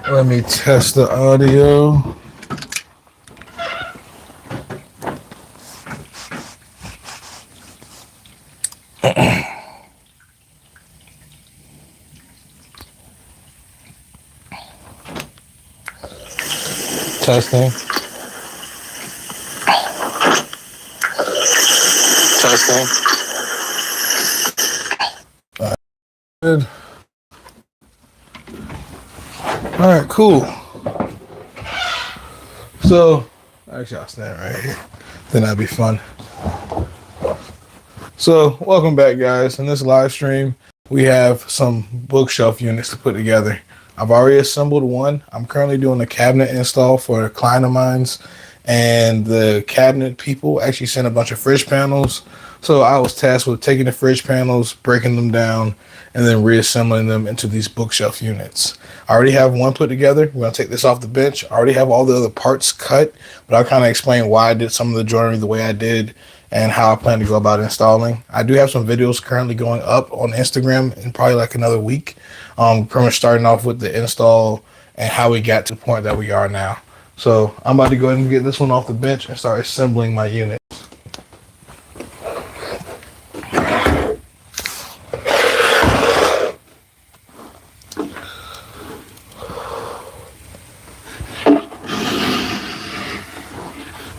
Let me test the audio. Testing. Testing. Good. All right, cool. So, actually, I'll stand right here. Then that'd be fun. So, welcome back, guys. In this live stream, we have some bookshelf units to put together. I've already assembled one. I'm currently doing a cabinet install for a client of mine's, and the cabinet people actually sent a bunch of fridge panels. So I was tasked with taking the fridge panels, breaking them down, and then reassembling them into these bookshelf units. I already have one put together. We're going to take this off the bench. I already have all the other parts cut, but I'll kind of explain why I did some of the joinery the way I did and how I plan to go about installing. I do have some videos currently going up on Instagram in probably like another week. Pretty much starting off with the install and how we got to the point that we are now. So I'm about to go ahead and get this one off the bench and start assembling my unit.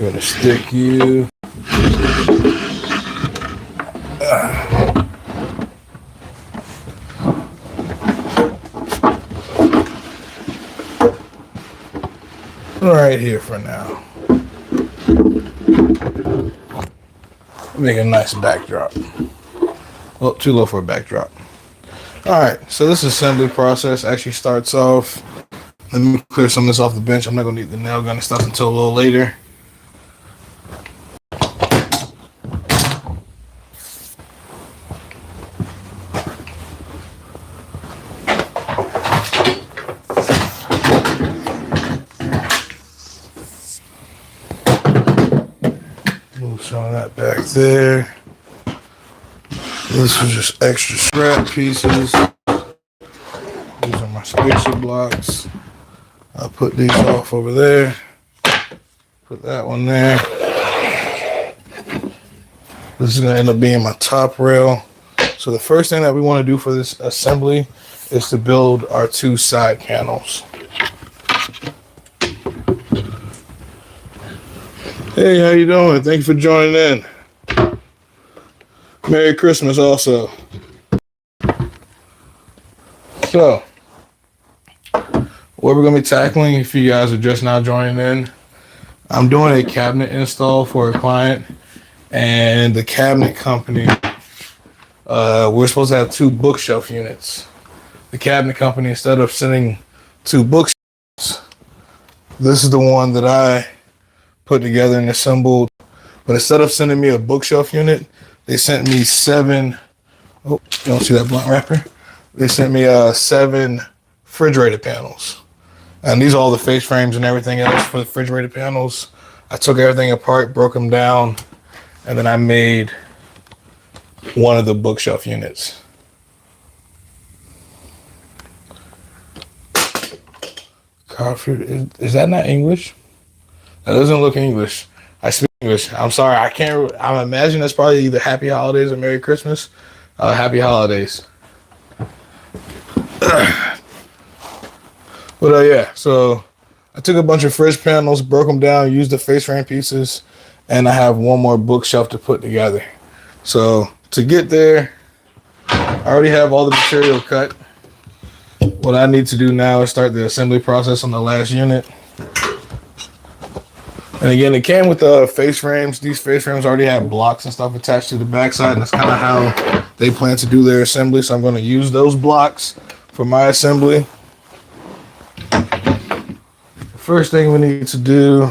I'm gonna stick you. Right here for now. Make a nice backdrop. Well, too low for a backdrop. All right, so this assembly process actually starts off. Let me clear some of this off the bench. I'm not gonna need the nail gun and stuff until a little later. Move some of that back there. This was just extra scrap pieces. These are my spacer blocks. I'll put these off over there. Put that one there. This is going to end up being my top rail. So the first thing that we want to do for this assembly is to build our two side panels. Hey, how you doing? Thank you for joining in. Merry Christmas also. So, what we're going to be tackling, if you guys are just now joining in, I'm doing a cabinet install for a client, and the cabinet company, we're supposed to have two bookshelf units. The cabinet company, instead of sending two bookshelves, this is the one that I put together and assembled. But instead of sending me a bookshelf unit, they sent me seven. Oh, you don't see that blunt wrapper? They sent me 7 refrigerator panels. And these are all the face frames and everything else for the refrigerator panels. I took everything apart, broke them down, and then I made one of the bookshelf units. Carpentry, is that not English? That doesn't look English. I speak English. I'm sorry. I can't. I imagine that's probably either Happy Holidays or Merry Christmas. Happy Holidays. But yeah, so I took a bunch of fridge panels, broke them down, used the face frame pieces, and I have one more bookshelf to put together. So to get there, I already have all the material cut. What I need to do now is start the assembly process on the last unit. And again, it came with the face frames. These face frames already have blocks and stuff attached to the backside, and that's kind of how they plan to do their assembly. So I'm going to use those blocks for my assembly. The first thing we need to do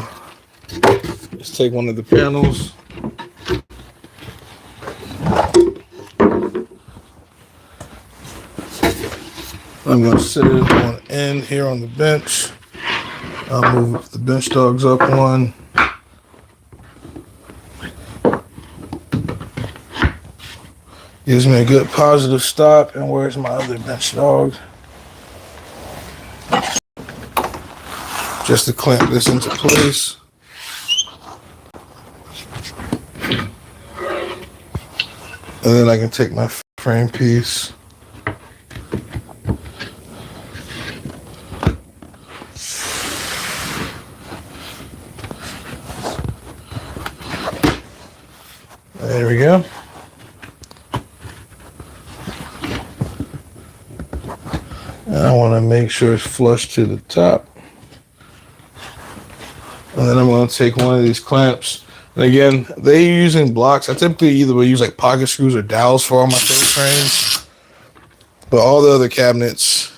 is take one of the panels. I'm going to sit it on the end here on the bench. I'll move the bench dogs up one. Gives me a good positive stop. And where's my other bench dog? just to clamp this into place. And then I can take my frame piece. There we go. And I want to make sure it's flush to the top. And then I'm going to take one of these clamps. And again, they're using blocks. I typically either will use like pocket screws or dowels for all my face frames. But all the other cabinets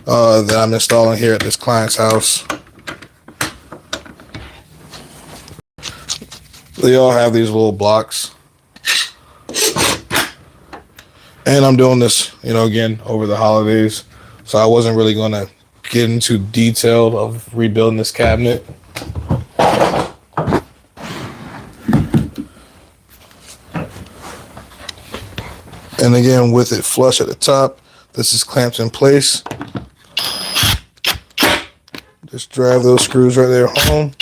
that I'm installing here at this client's house, they all have these little blocks. And I'm doing this, again, over the holidays. So I wasn't really going to get into detail of rebuilding this cabinet. And again, with it flush at the top, this is clamped in place. Just drive those screws right there home.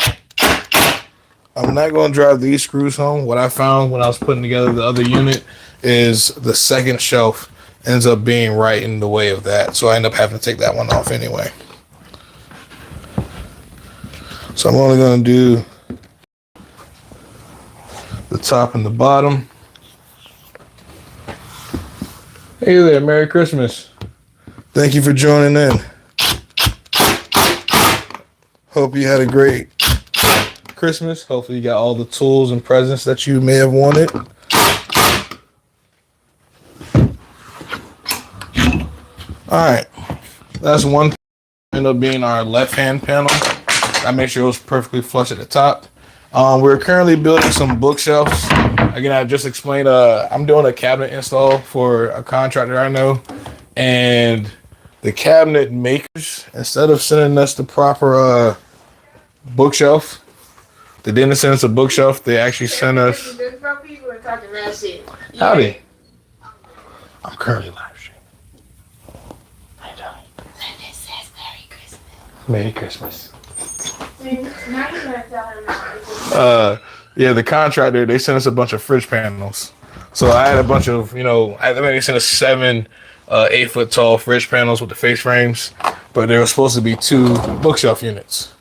I'm not going to drive these screws home. What I found when I was putting together the other unit is the second shelf ends up being right in the way of that. So I end up having to take that one off anyway. So I'm only going to do the top and the bottom. Hey there, Merry Christmas. Thank you for joining in. Hope you had a great Christmas. Hopefully you got all the tools and presents that you may have wanted. Alright, that's one end up being our left-hand panel. I made sure it was perfectly flush at the top. We're currently building some bookshelves. Again, I just explained, I'm doing a cabinet install for a contractor I know. And the cabinet makers, instead of sending us the proper bookshelf, they didn't send us a bookshelf. They actually sent us... Howdy. I'm currently live streaming. How you doing? It says Merry Christmas. Yeah, the contractor, they sent us a bunch of fridge panels. So I had a bunch of, they sent us 7 8-foot tall fridge panels with the face frames, but there was supposed to be 2 bookshelf units.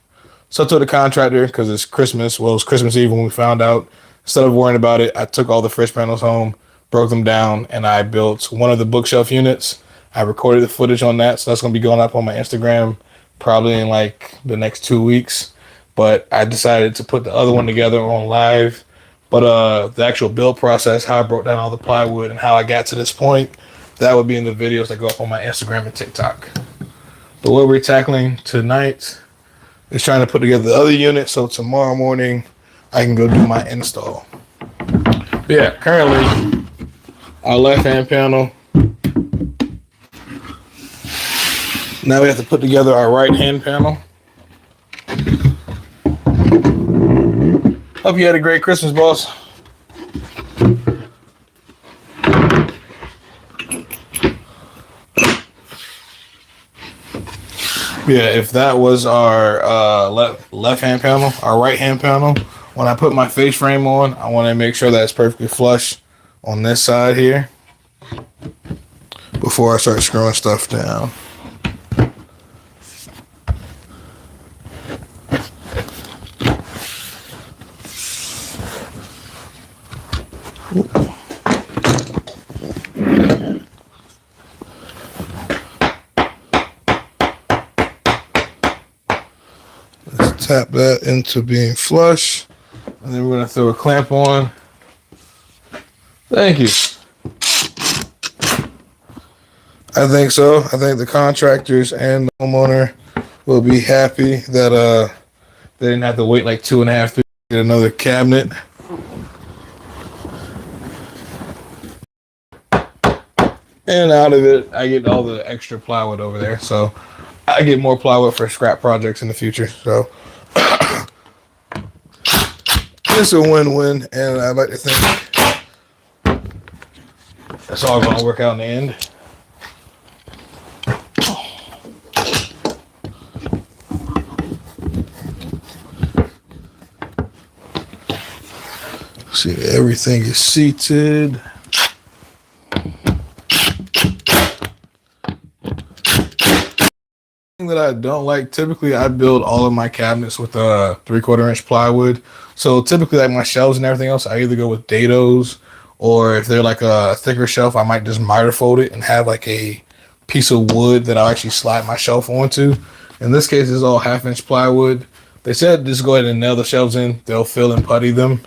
So I told the contractor, because it's Christmas, well, it was Christmas Eve when we found out, instead of worrying about it, I took all the fridge panels home, broke them down, and I built one of the bookshelf units. I recorded the footage on that, so that's going to be going up on my Instagram probably in like the next 2 weeks. But I decided to put the other one together on live. But the actual build process, how I broke down all the plywood and how I got to this point, that would be in the videos that go up on my Instagram and TikTok. But what we're tackling tonight is trying to put together the other unit so tomorrow morning I can go do my install. But yeah, currently our left-hand panel. Now we have to put together our right-hand panel. Hope you had a great Christmas, boss. Yeah, if that was our left-hand panel, our right-hand panel, when I put my face frame on, I want to make sure that it's perfectly flush on this side here before I start screwing stuff down. Let's tap that into being flush, and then we're going to throw a clamp on. Thank you. I think so. I think the contractors and the homeowner will be happy that they didn't have to wait like 2.5 to get another cabinet. And out of it, I get all the extra plywood over there. So I get more plywood for scrap projects in the future. So it's a win-win, and I'd like to think it's all going to work out in the end. See, everything is seated. That I don't like, typically I build all of my cabinets with 3/4 inch plywood. So typically, like my shelves and everything else, I either go with dados, or if they're like a thicker shelf, I might just miter fold it and have like a piece of wood that I'll actually slide my shelf onto. In this case, it's all 1/2 inch plywood. They said just go ahead and nail the shelves in, they'll fill and putty them.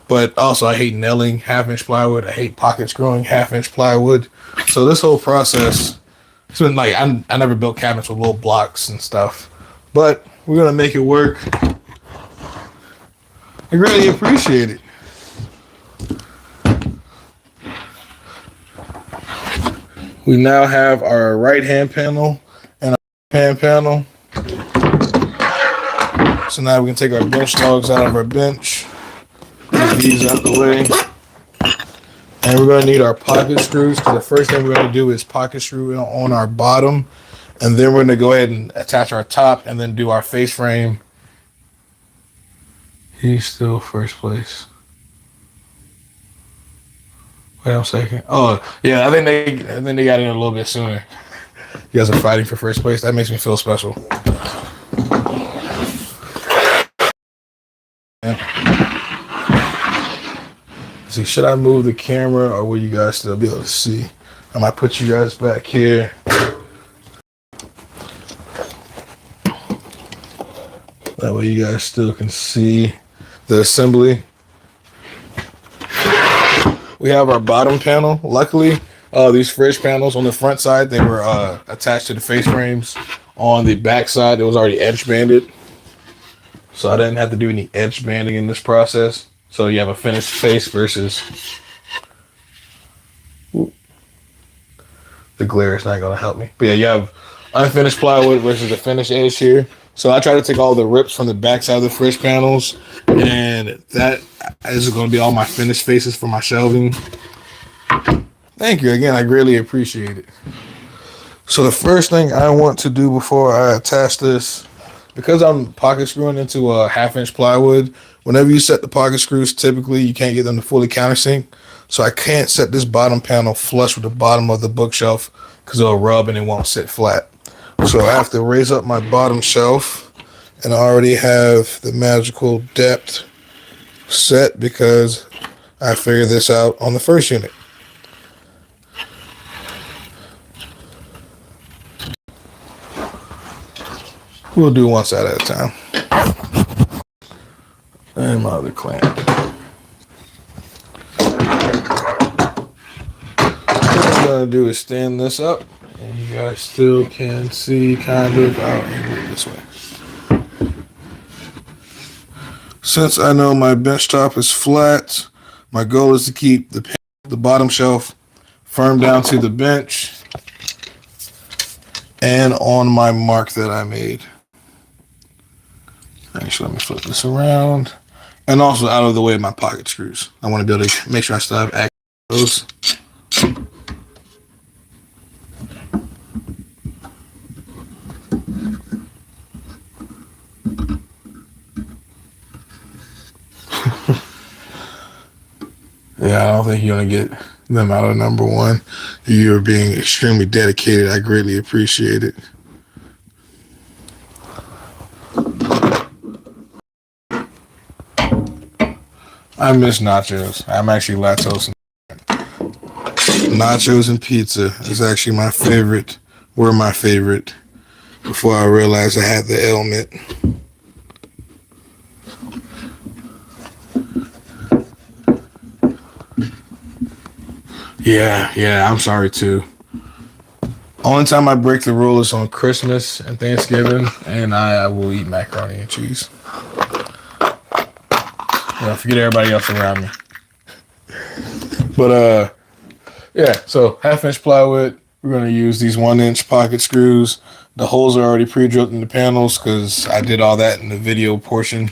But also, I hate nailing 1/2 inch plywood. I hate pocket screwing 1/2 inch plywood. So this whole process, it's been like, I never built cabinets with little blocks and stuff, but we're gonna make it work. I really appreciate it. We now have our right hand panel and our left hand panel. So now we can take our bench logs out of our bench. Get these out the way. And we're going to need our pocket screws, because the first thing we're going to do is pocket screw on our bottom. And then we're going to go ahead and attach our top and then do our face frame. He's still first place. Wait a second. Oh, yeah, I think they got in a little bit sooner. You guys are fighting for first place. That makes me feel special. See, should I move the camera, or will you guys still be able to see? I might put you guys back here. That way you guys still can see the assembly. We have our bottom panel. Luckily, these fridge panels on the front side, they were attached to the face frames. On the back side, it was already edge banded. So I didn't have to do any edge banding in this process. So you have a finished face versus... Ooh. The glare is not going to help me. But yeah, you have unfinished plywood versus the finished edge here. So I try to take all the rips from the back side of the fridge panels, and that is going to be all my finished faces for my shelving. Thank you again. I greatly appreciate it. So the first thing I want to do before I attach this, because I'm pocket screwing into a 1/2 inch plywood, whenever you set the pocket screws, typically you can't get them to fully countersink. So I can't set this bottom panel flush with the bottom of the bookshelf, because it'll rub and it won't sit flat. So I have to raise up my bottom shelf, and I already have the magical depth set because I figured this out on the first unit. We'll do one side at a time. And my other clamp. What I'm going to do is stand this up, and you guys still can see kind of out this way. Since I know my bench top is flat, my goal is to keep the bottom shelf firm down to the bench and on my mark that I made. Actually, let me flip this around. And also out of the way of my pocket screws. I want to be able to make sure I still have access to those. Yeah, I don't think you're going to get them out of number one. You're being extremely dedicated. I greatly appreciate it. I miss nachos. I'm actually lactose. Nachos and pizza is actually my favorite. Were my favorite before I realized I had the ailment. Yeah, I'm sorry too. Only time I break the rule is on Christmas and Thanksgiving, and I will eat macaroni and cheese. Yeah, forget everybody else around me. But yeah, so 1/2 inch plywood. We're going to use these 1 inch pocket screws. The holes are already pre-drilled in the panels because I did all that in the video portion.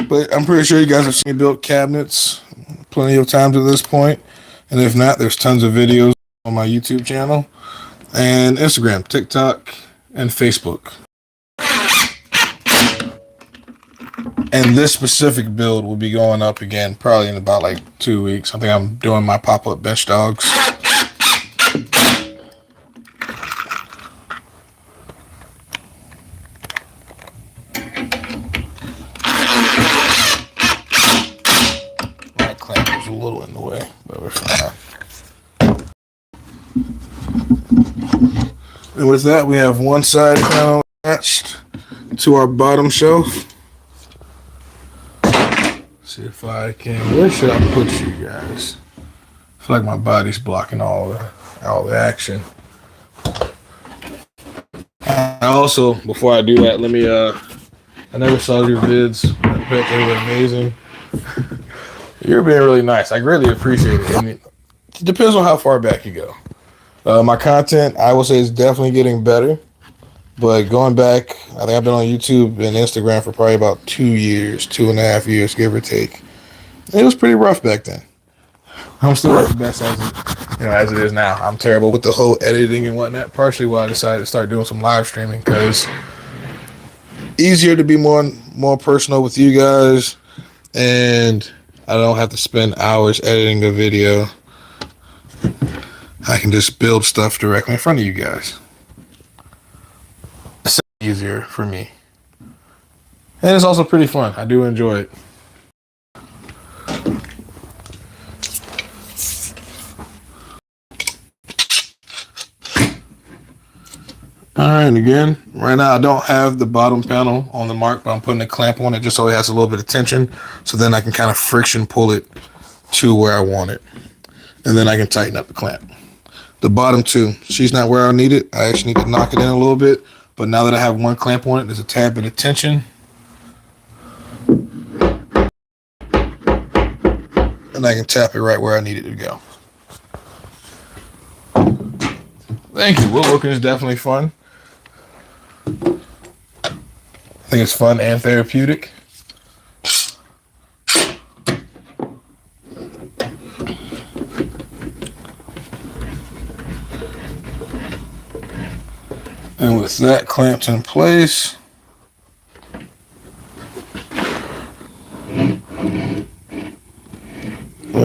But I'm pretty sure you guys have seen me build cabinets plenty of times at this point. And if not, there's tons of videos on my YouTube channel and Instagram, TikTok, and Facebook. And this specific build will be going up again probably in about like 2 weeks. I think I'm doing my pop-up bench dogs. My clamp was a little in the way, but we're fine. And with that, we have one side panel attached to our bottom shelf. See if I can. Where should I put you guys? I feel like my body's blocking all the action. I also, before I do that, let me. I never saw your vids. I bet they were amazing. You're being really nice. I greatly appreciate it. I mean, it depends on how far back you go. My content, I will say, is definitely getting better. But going back, I think I've been on YouTube and Instagram for probably about 2 years, 2.5 years, give or take. It was pretty rough back then. I'm still not the best as it is now. I'm terrible with the whole editing and whatnot. Partially why I decided to start doing some live streaming, because easier to be more personal with you guys, and I don't have to spend hours editing a video. I can just build stuff directly in front of you guys. Easier for me, and it's also pretty fun. I do enjoy it. All right, again, right now I don't have the bottom panel on the mark, but I'm putting a clamp on it just so it has a little bit of tension, so then I can kind of friction pull it to where I want it, and then I can tighten up the clamp. The bottom two, she's not where I need it. I actually need to knock it in a little bit. But now that I have one clamp on it, there's a tad bit of tension. And I can tap it right where I need it to go. Thank you. Woodworking is definitely fun. I think it's fun and therapeutic. And with that clamped in place, I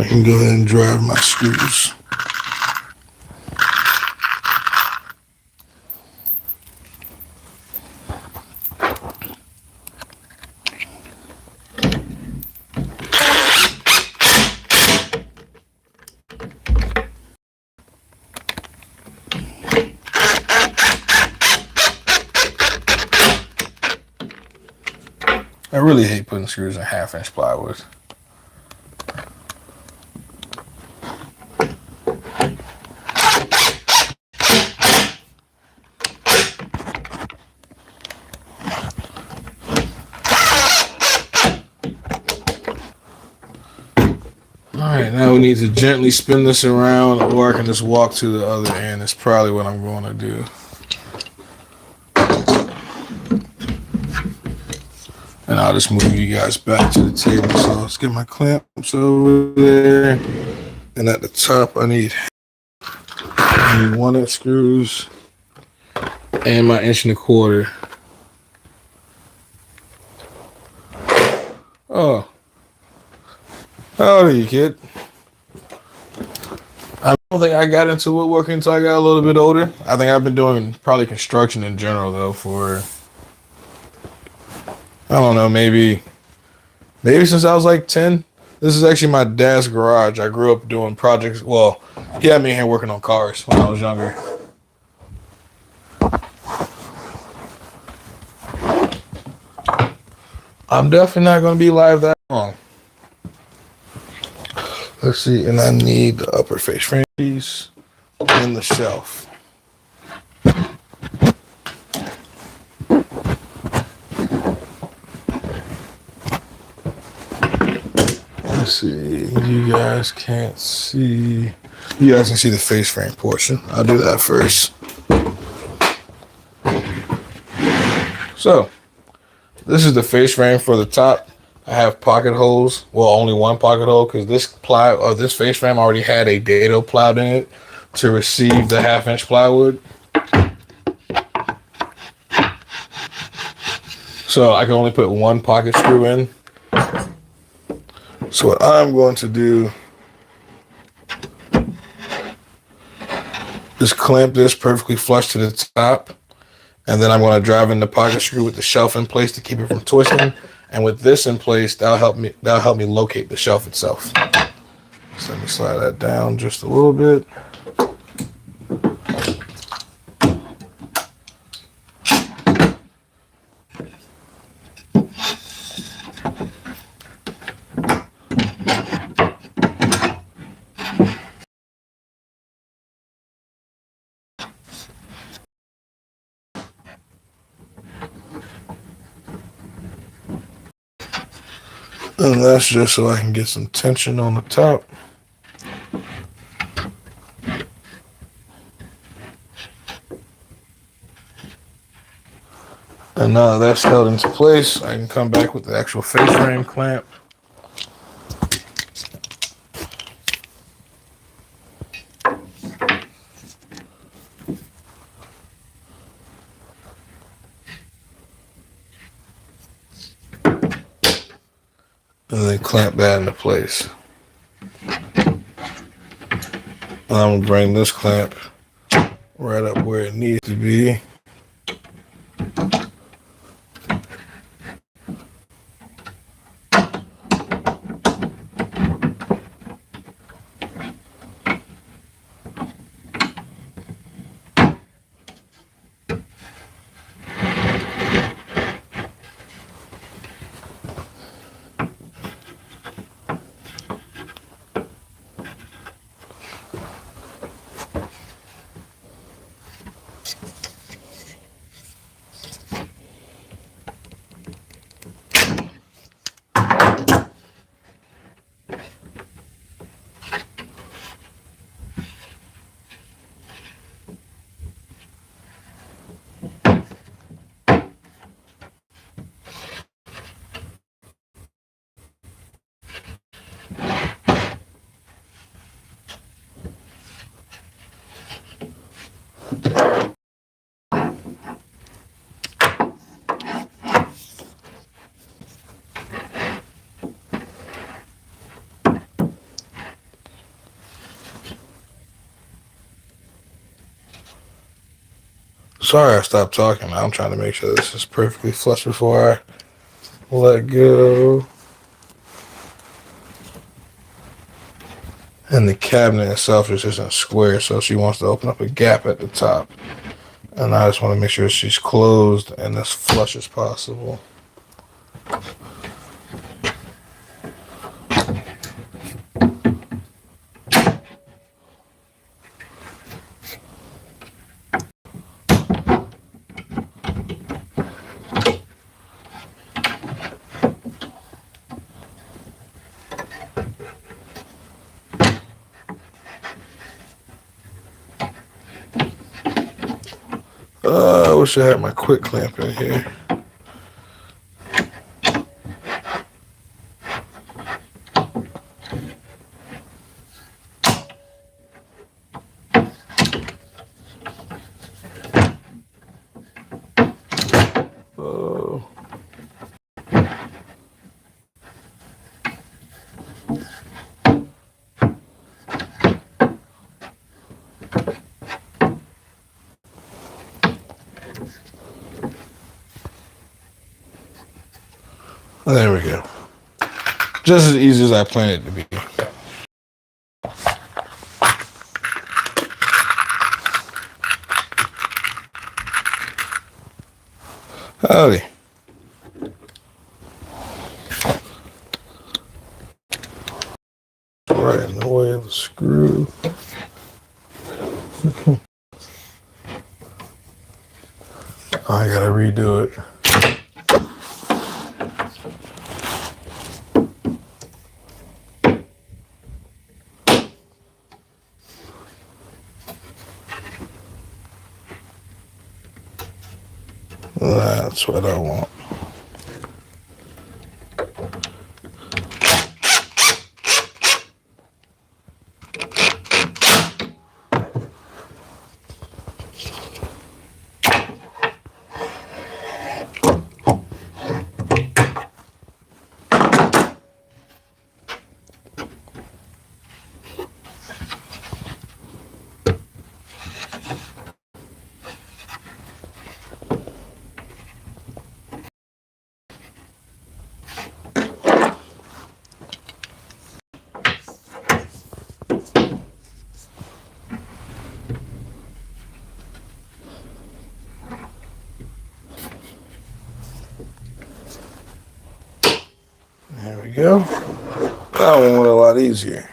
can go ahead and drive my screws. I really hate putting screws in 1/2-inch plywood. Alright, now we need to gently spin this around, or I can just walk to the other end. That's probably what I'm going to do. And I'll just move you guys back to the table. So let's get my clamps over there. And at the top, I need 1/8 screws and my 1.25 inch. Oh. How old are you, kid? I don't think I got into woodworking until I got a little bit older. I think I've been doing probably construction in general, though, for... I don't know, maybe since I was like 10. This is actually my dad's garage. I grew up doing projects. Well, he had me in here working on cars when I was younger. I'm definitely not going to be live that long. Let's see, and I need the upper face frame piece and the shelf. Let's see, you guys can't see. You guys can see the face frame portion. I'll do that first. So, this is the face frame for the top. I have pocket holes. Well, only one pocket hole because this face frame already had a dado plowed in it to receive the 1/2 inch plywood. So I can only put one pocket screw in. So what I'm going to do is clamp this perfectly flush to the top, and then I'm going to drive in the pocket screw with the shelf in place to keep it from twisting. And with this in place, that'll help me locate the shelf itself. So let me slide that down just a little bit. And that's just so I can get some tension on the top. And now that's held into place, I can come back with the actual face frame clamp. And then clamp that into place. And I'm going to bring this clamp right up where it needs to be. Sorry I stopped talking. I'm trying to make sure this is perfectly flush before I let go. And the cabinet itself is just in a square, so she wants to open up a gap at the top. And I just want to make sure she's closed and as flush as possible. I wish I had my quick clamp in here. Oh. There we go. Just as easy as I planned it to be. Howdy. Right in the way of the screw. I gotta redo it. That's what I want. go. That one went a lot easier.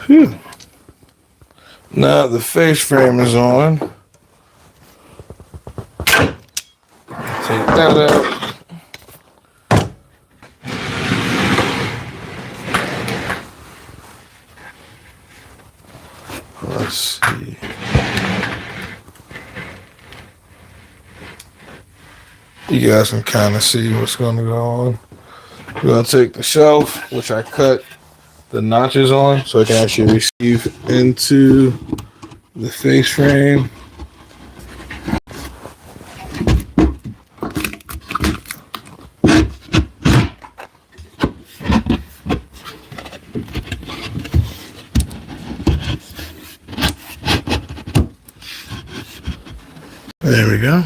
Phew. Now the face frame is on. Take that out. Let's see. You guys can kind of see what's going to go on. We're going to take the shelf, which I cut the notches on so it can actually receive into the face frame. There we go.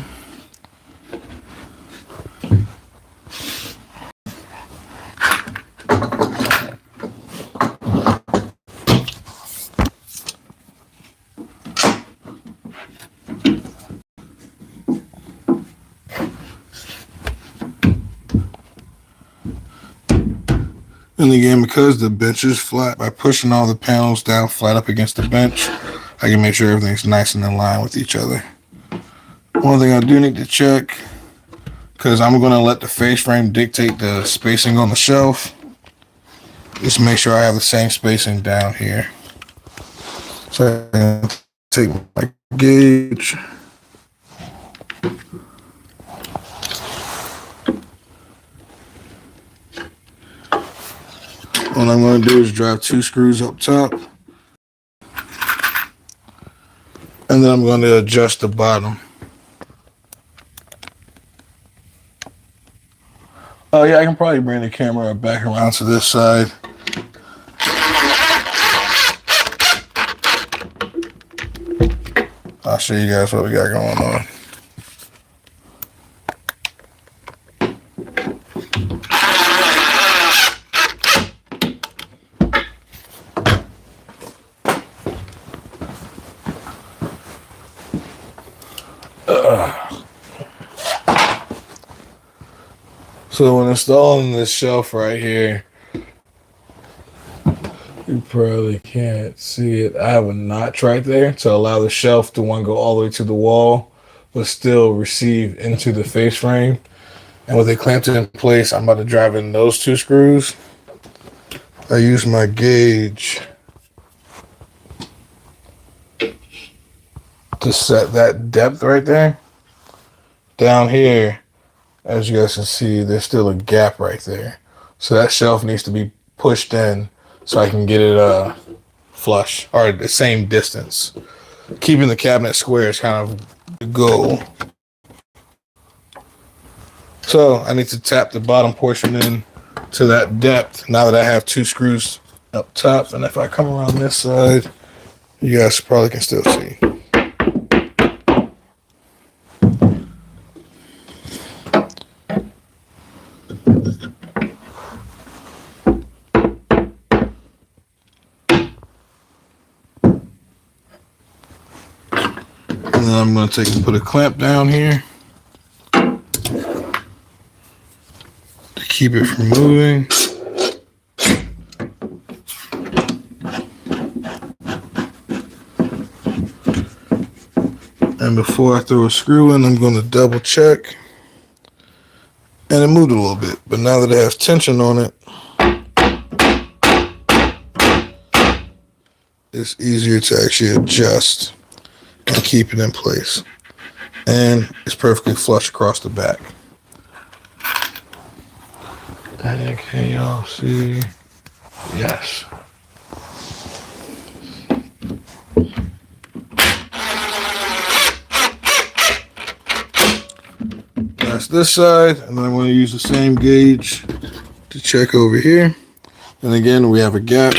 And again, because the bench is flat, by pushing all the panels down flat up against the bench, I can make sure everything's nice and in line with each other. One thing I do need to check, because I'm going to let the face frame dictate the spacing on the shelf, just make sure I have the same spacing down here. So I can take my gauge. What I'm going to do is drive 2 screws up top. And then I'm going to adjust the bottom. Oh yeah, I can probably bring the camera back around to this side. I'll show you guys what we got going on. So when installing this shelf right here, you probably can't see it. I have a notch right there to allow the shelf to go all the way to the wall, but still receive into the face frame. And with it clamped in place, I'm about to drive in those 2 screws. I use my gauge to set that depth right there. Down here, as you guys can see, there's still a gap right there. So that shelf needs to be pushed in so I can get it flush, or the same distance. Keeping the cabinet square is kind of the goal. So I need to tap the bottom portion in to that depth now that I have 2 screws up top. And if I come around this side, you guys probably can still see. And then I'm going to take and put a clamp down here to keep it from moving. And before I throw a screw in, I'm going to double check. And it moved a little bit, but now that it has tension on it, it's easier to actually adjust and keep it in place. And it's perfectly flush across the back. And can y'all see? Yes. That's this side, and then I'm going to use the same gauge to check over here. And again, we have a gap.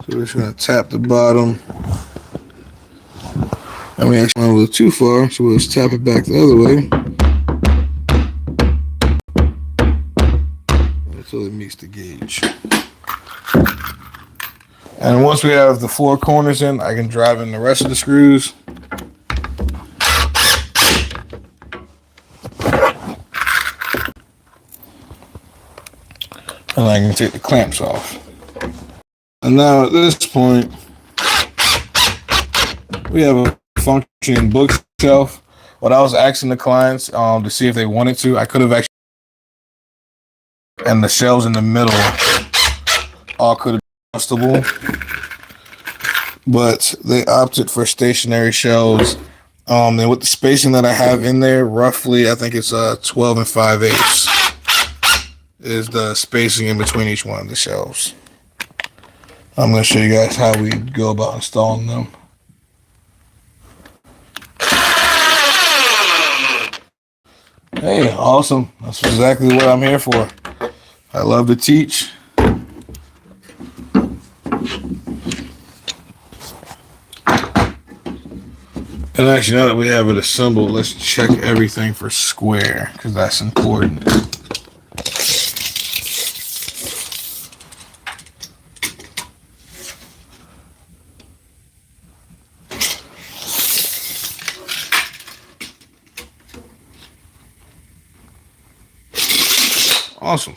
So we're just going to tap the bottom. And we actually went a little too far, so we'll just tap it back the other way. so it meets the gauge. And once we have the 4 corners in, I can drive in the rest of the screws. And I can take the clamps off. And now at this point, we have a functioning bookshelf. What I was asking the clients to see if they wanted to, I could have actually, and the shelves in the middle all could have been adjustable, but they opted for stationary shelves. And with the spacing that I have in there, roughly, I think it's 12 5/8 is the spacing in between each one of the shelves. I'm going to show you guys how we go about installing them. Hey, awesome. That's exactly what I'm here for. I love to teach. And actually, now that we have it assembled, let's check everything for square, because that's important. Awesome.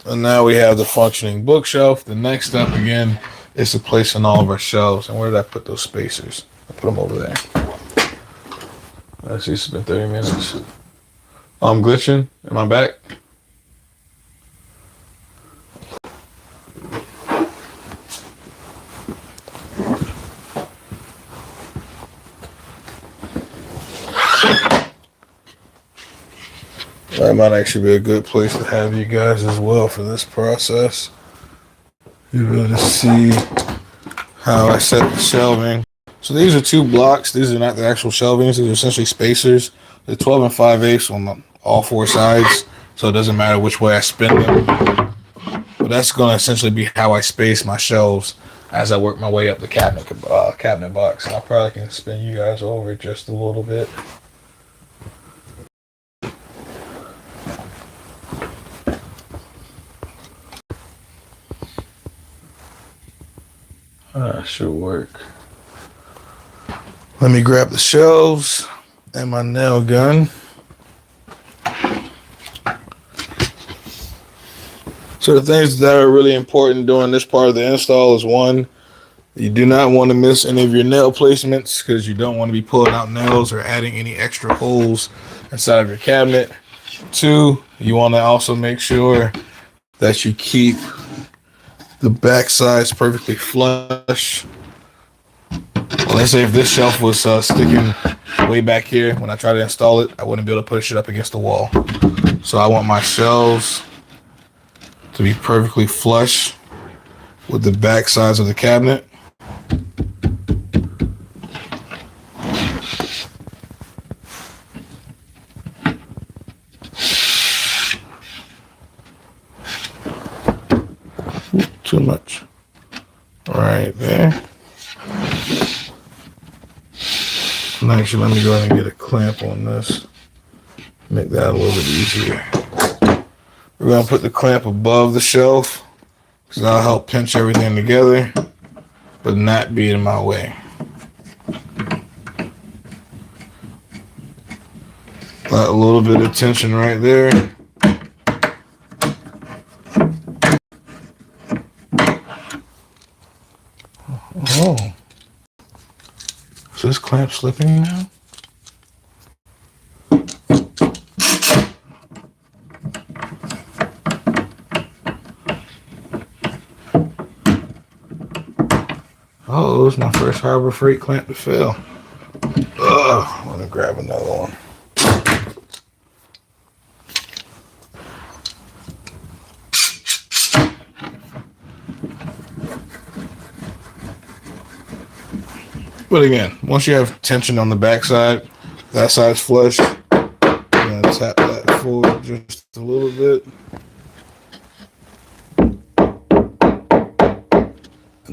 And now we have the functioning bookshelf. The next step again is to place in all of our shelves. And where did I put those spacers? I put them over there. Let's see, it's been 30 minutes. I'm glitching. Am I back? That might actually be a good place to have you guys as well for this process. You're able to see how I set the shelving. So these are 2 blocks. These are not the actual shelvings. These are essentially spacers. They're 12 5/8 on all 4 sides, so it doesn't matter which way I spin them. But that's going to essentially be how I space my shelves as I work my way up the cabinet box. I probably can spin you guys over just a little bit. Should work. Let me grab the shelves and my nail gun. So the things that are really important during this part of the install is 1, you do not want to miss any of your nail placements because you don't want to be pulling out nails or adding any extra holes inside of your cabinet. 2, you want to also make sure that you keep the back sides perfectly flush. Let's say if this shelf was sticking way back here, when I try to install it, I wouldn't be able to push it up against the wall. So I want my shelves to be perfectly flush with the back sides of the cabinet. Too much. Right there. And actually, let me go ahead and get a clamp on this. Make that a little bit easier. We're going to put the clamp above the shelf because that'll help pinch everything together, but not be in my way. Got a little bit of tension right there. Oh. Is this clamp slipping now? Oh, it was my first Harbor Freight clamp to fail. Ugh, I'm gonna grab another one. But again, once you have tension on the back side, that side's flush, you're gonna tap that forward just a little bit.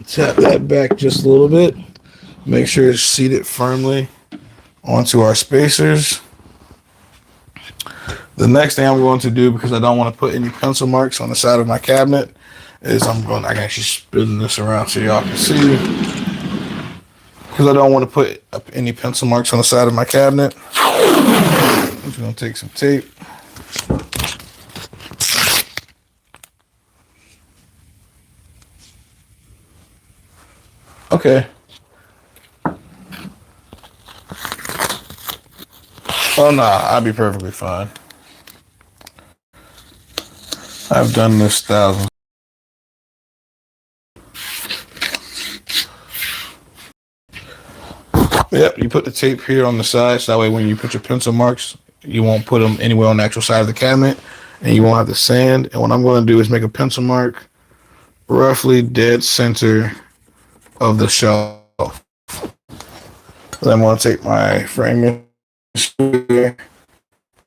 Tap that back just a little bit. Make sure it's seated firmly onto our spacers. The next thing I'm going to do, because I don't want to put any pencil marks on the side of my cabinet, is I can actually spin this around so y'all can see. Because I don't want to put up any pencil marks on the side of my cabinet. I'm just going to take some tape. Okay. Oh no, I'll be perfectly fine. I've done this thousands. Yep, you put the tape here on the side, so that way when you put your pencil marks, you won't put them anywhere on the actual side of the cabinet, and you won't have the sand. And what I'm going to do is make a pencil mark roughly dead center of the shelf. Then I'm going to take my framing square,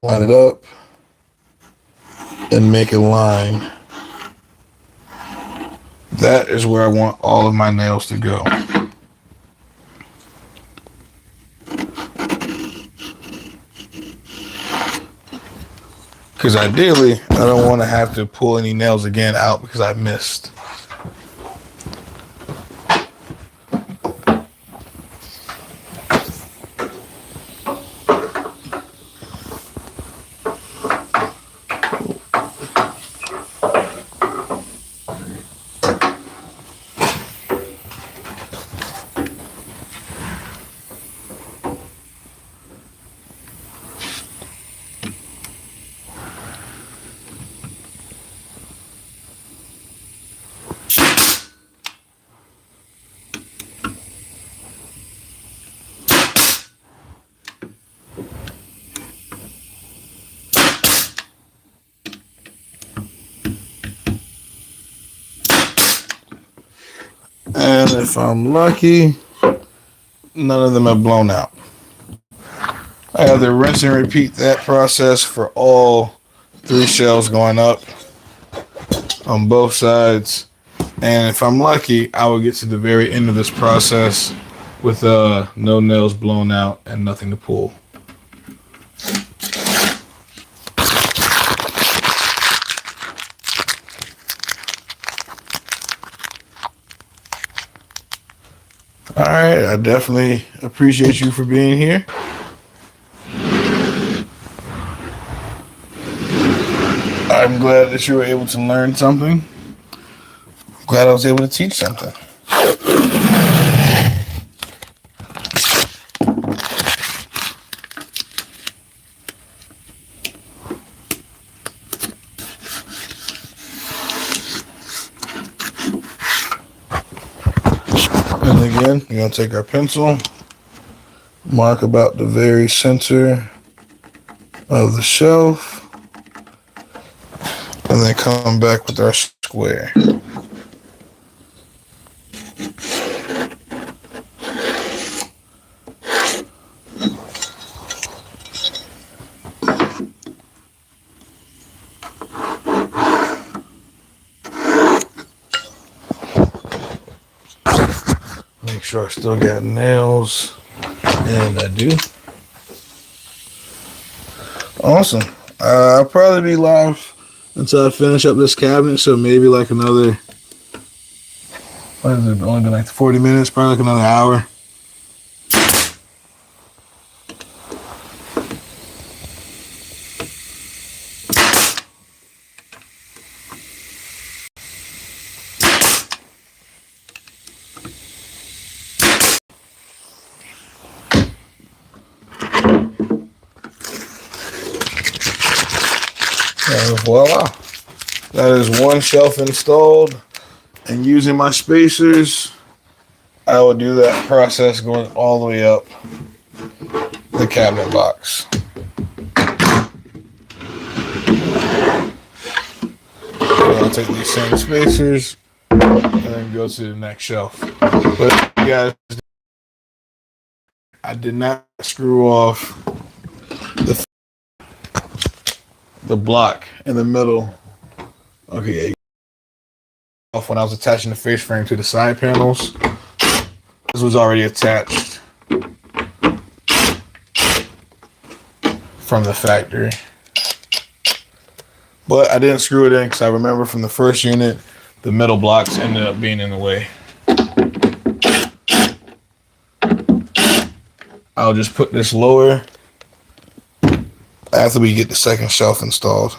line it up, and make a line. That is where I want all of my nails to go. Because ideally, I don't want to have to pull any nails again out because I missed. And if I'm lucky, none of them have blown out. I have to rinse and repeat that process for all 3 shelves going up on both sides. And if I'm lucky, I will get to the very end of this process with no nails blown out and nothing to pull. All right, I definitely appreciate you for being here. I'm glad that you were able to learn something. I'm glad I was able to teach something. And again, you're going to take our pencil, mark about the very center of the shelf, and then come back with our square. Make sure I still got nails, and I do. Awesome. I'll probably be live until I finish up this cabinet, so maybe like another, what is it, only been like 40 minutes, probably like another hour. And voila, that is one shelf installed. And using my spacers, I will do that process going all the way up the cabinet box. I'll take these same spacers and then go to the next shelf. But guys, I did not screw off the block in the middle. Okay, off when I was attaching the face frame to the side panels. This was already attached from the factory. But I didn't screw it in because I remember from the first unit, the metal blocks ended up being in the way. I'll just put this lower after we get the second shelf installed.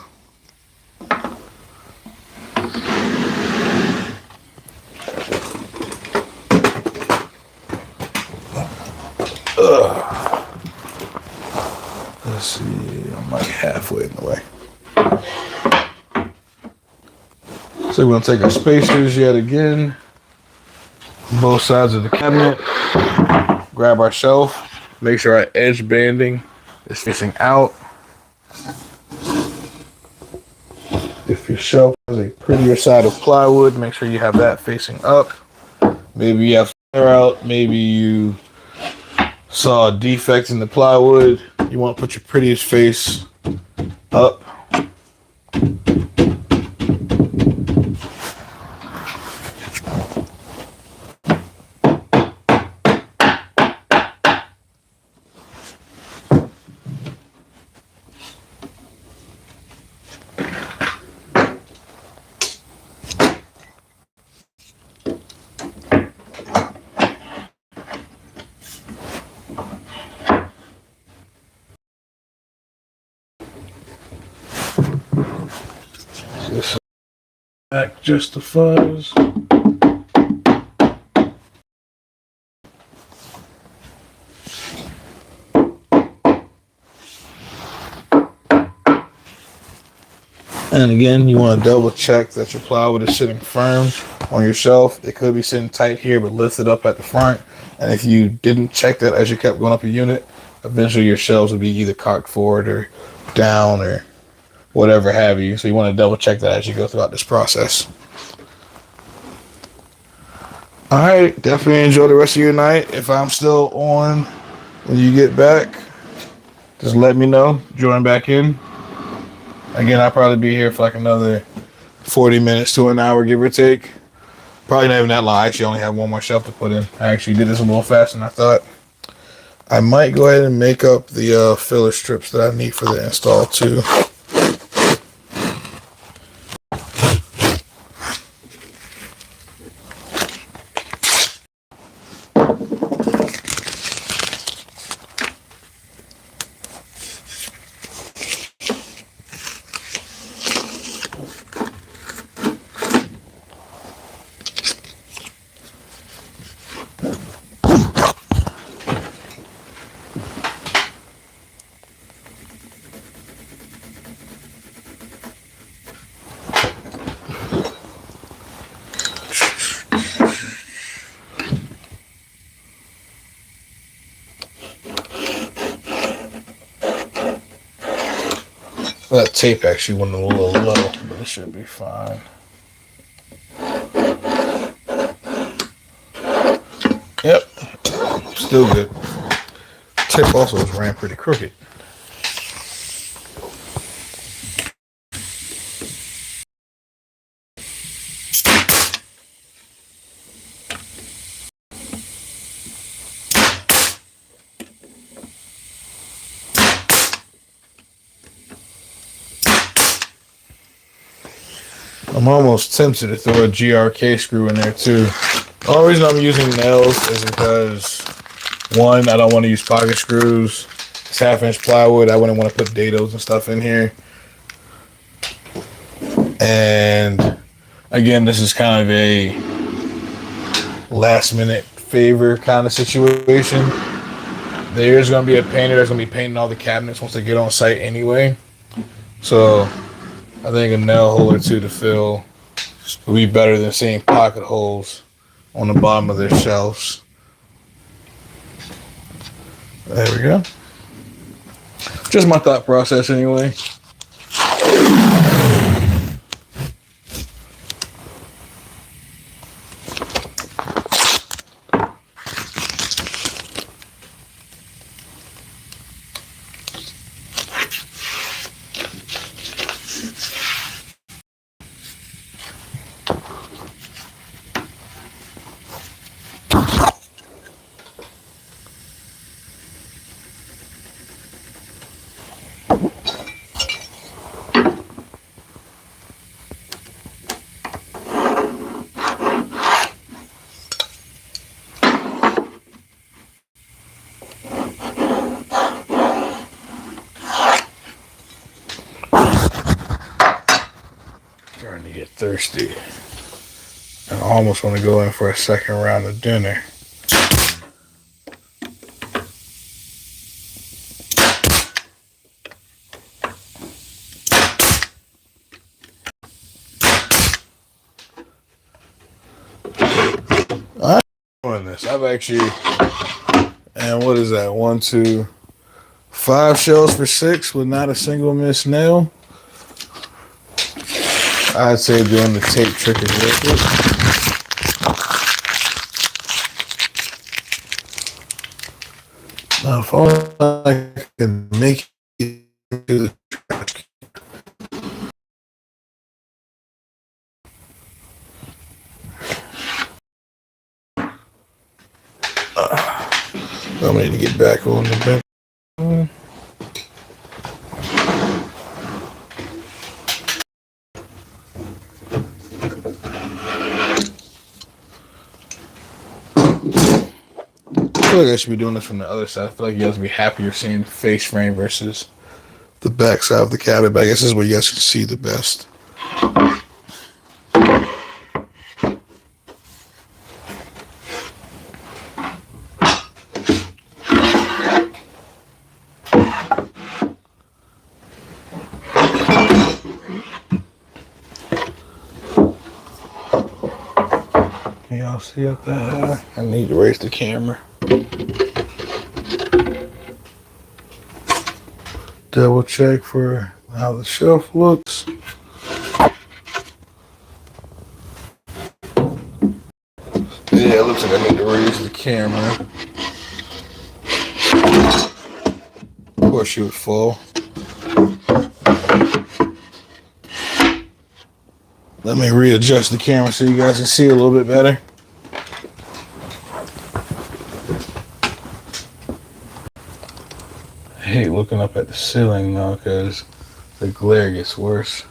Let's see, I'm like halfway in the way. So we're gonna take our spacers yet again, both sides of the cabinet, grab our shelf, make sure our edge banding is facing out. If your shelf has a prettier side of plywood, make sure you have that facing up. Maybe you have flare out, maybe you saw a defect in the plywood. You want to put your prettiest face up. This back just the fuzz. And again, you want to double check that your plywood is sitting firm on your shelf. It could be sitting tight here, but lifted up at the front. And if you didn't check that as you kept going up a unit, eventually your shelves would be either cocked forward or down or whatever have you. So you want to double check that as you go throughout this process. All right, definitely enjoy the rest of your night. If I'm still on when you get back, just let me know. Join back in. Again, I'll probably be here for like another 40 minutes to an hour, give or take. Probably not even that long. I actually only have one more shelf to put in. I actually did this a little faster than I thought. I might go ahead and make up the filler strips that I need for the install too. That tape actually went a little low, but it should be fine. Yep, still good. Tape also ran pretty crooked. I'm almost tempted to throw a GRK screw in there too. The only reason I'm using nails is because, one, I don't want to use pocket screws. It's 1/2-inch plywood. I wouldn't want to put dados and stuff in here. And again, this is kind of a last minute favor kind of situation. There's going to be a painter that's going to be painting all the cabinets once they get on site anyway. So I think a nail hole or two to fill would be better than seeing pocket holes on the bottom of their shelves. There we go. Just my thought process anyway. to get thirsty. I almost want to go in for a second round of dinner. I'm doing this. I've actually, and what is that? 1, 2, 5 shells for 6 with not a single missed nail. I'd say doing the tape trick is worth it. Now, if only I can make it to the trash. I need to get back on the bench. I feel like I should be doing this from the other side. I feel like you guys would be happier seeing the face frame versus the back side of the cabinet. But I guess this is where you guys can see the best. Can y'all see up there? I need to raise the camera. Double check for how the shelf looks. Yeah, it looks like I need to raise the camera. Of course she would fall. Let me readjust the camera so you guys can see a little bit better. I hate looking up at the ceiling though because the glare gets worse.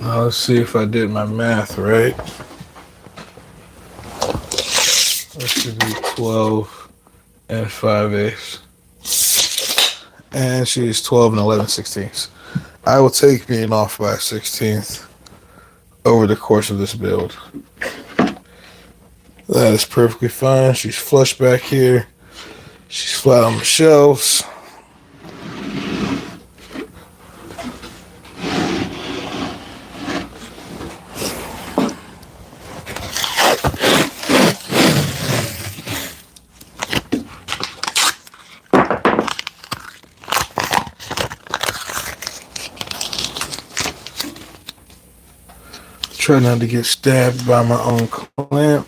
Now let's see if I did my math right. That should be 12 and 5/8. And she's 12 and 11/16. I will take being off by a 16th over the course of this build. That is perfectly fine. She's flush back here. She's flat on the shelves. Try not to get stabbed by my own clamp.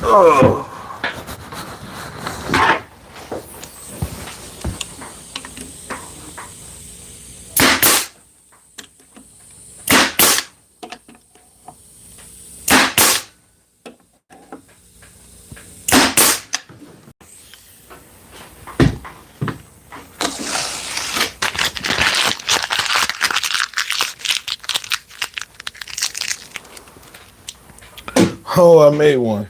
Oh. Oh, I made one.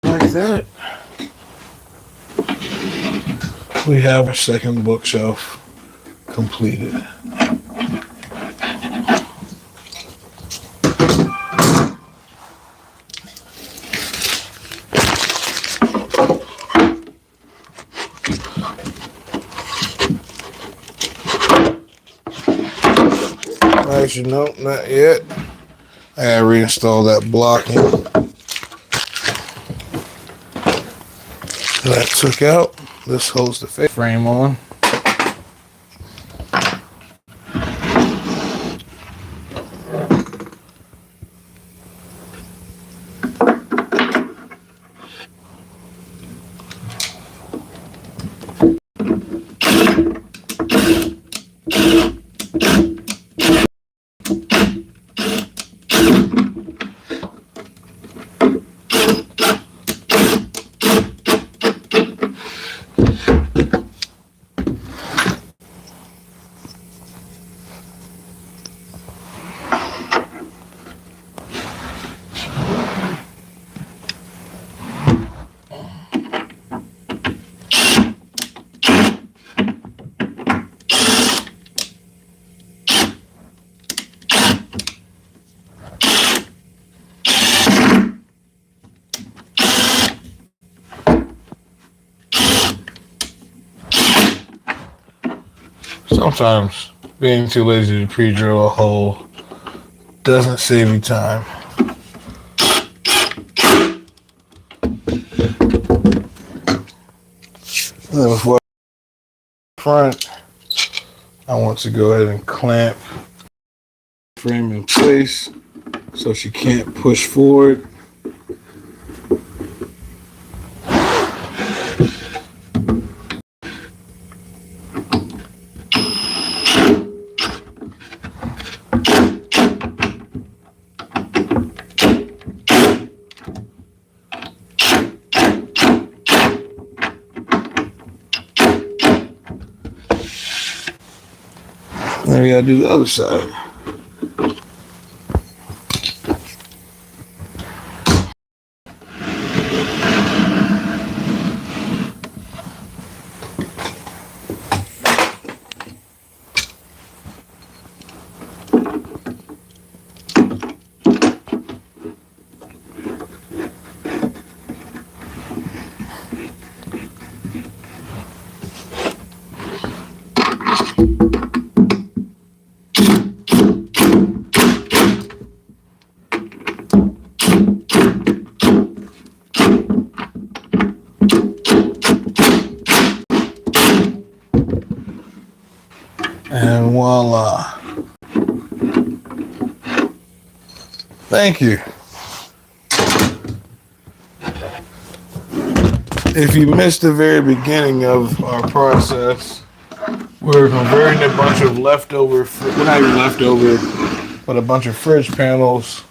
Like that, we have our second bookshelf completed. Actually, no, not yet. I gotta reinstall that blocking that I took out. This holds the frame on. Sometimes being too lazy to pre-drill a hole doesn't save you time. And then before front, I want to go ahead and clamp the frame in place so she can't push forward. Then we gotta do the other side. And voila. Thank you. If you missed the very beginning of our process, we're converting a bunch of leftover, well, not even leftover, but a bunch of fridge panels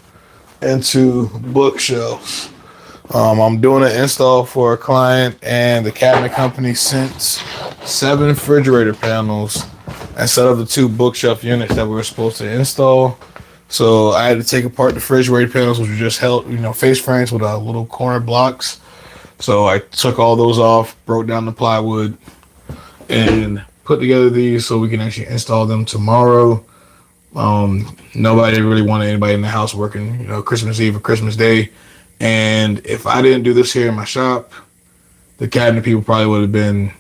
into bookshelves. I'm doing an install for a client, and the cabinet company sent 7 refrigerator panels instead of the 2 bookshelf units that we were supposed to install. So I had to take apart the refrigerator panels, which were just held, face frames with little corner blocks. So I took all those off, broke down the plywood, and put together these so we can actually install them tomorrow. Nobody really wanted anybody in the house working, Christmas Eve or Christmas Day. And if I didn't do this here in my shop, the cabinet people probably would have been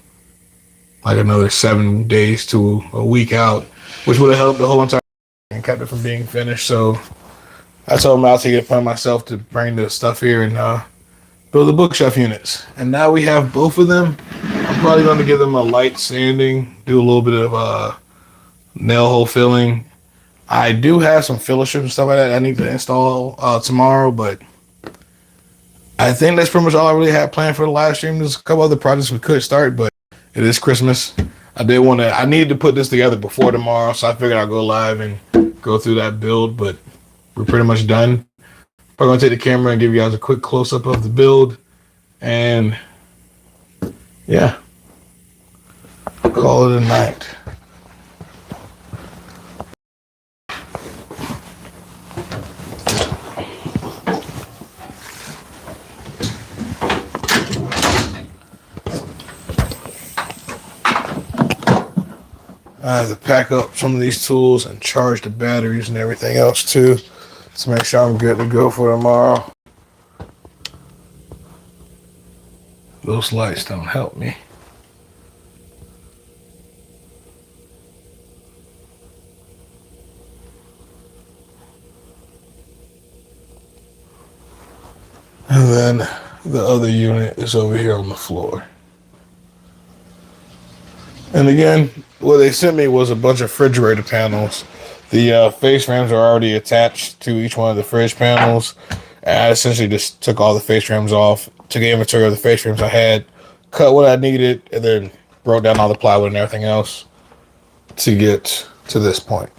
like another 7 days to a week out, which would have helped the whole entire and kept it from being finished. So I told them I'll take it upon myself to bring the stuff here and build the bookshelf units. And now we have both of them. I'm probably going to give them a light sanding, do a little bit of nail hole filling, I do have some fellowship and stuff like that I need to install tomorrow, but I think that's pretty much all I really had planned for the live stream. There's a couple other projects we could start, but it is Christmas. I needed to put this together before tomorrow, so I figured I'll go live and go through that build, but we're pretty much done. I'm going to take the camera and give you guys a quick close-up of the build, and yeah, call it a night. I have to pack up some of these tools and charge the batteries and everything else too to make sure I'm good to go for tomorrow. Those lights don't help me. And then the other unit is over here on the floor. And again, what they sent me was a bunch of refrigerator panels. The face frames are already attached to each one of the fridge panels. And I essentially just took all the face frames off, took an inventory of the face frames I had, cut what I needed, and then broke down all the plywood and everything else to get to this point.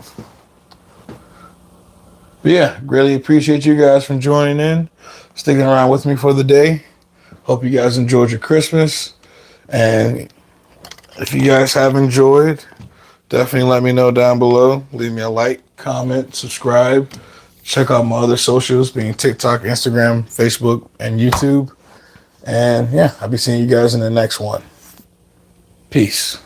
But yeah, really appreciate you guys for joining in, sticking around with me for the day. Hope you guys enjoyed your Christmas. And if you guys have enjoyed, definitely let me know down below. Leave me a like, comment, subscribe. Check out my other socials, being TikTok, Instagram, Facebook, and YouTube. And yeah, I'll be seeing you guys in the next one. Peace.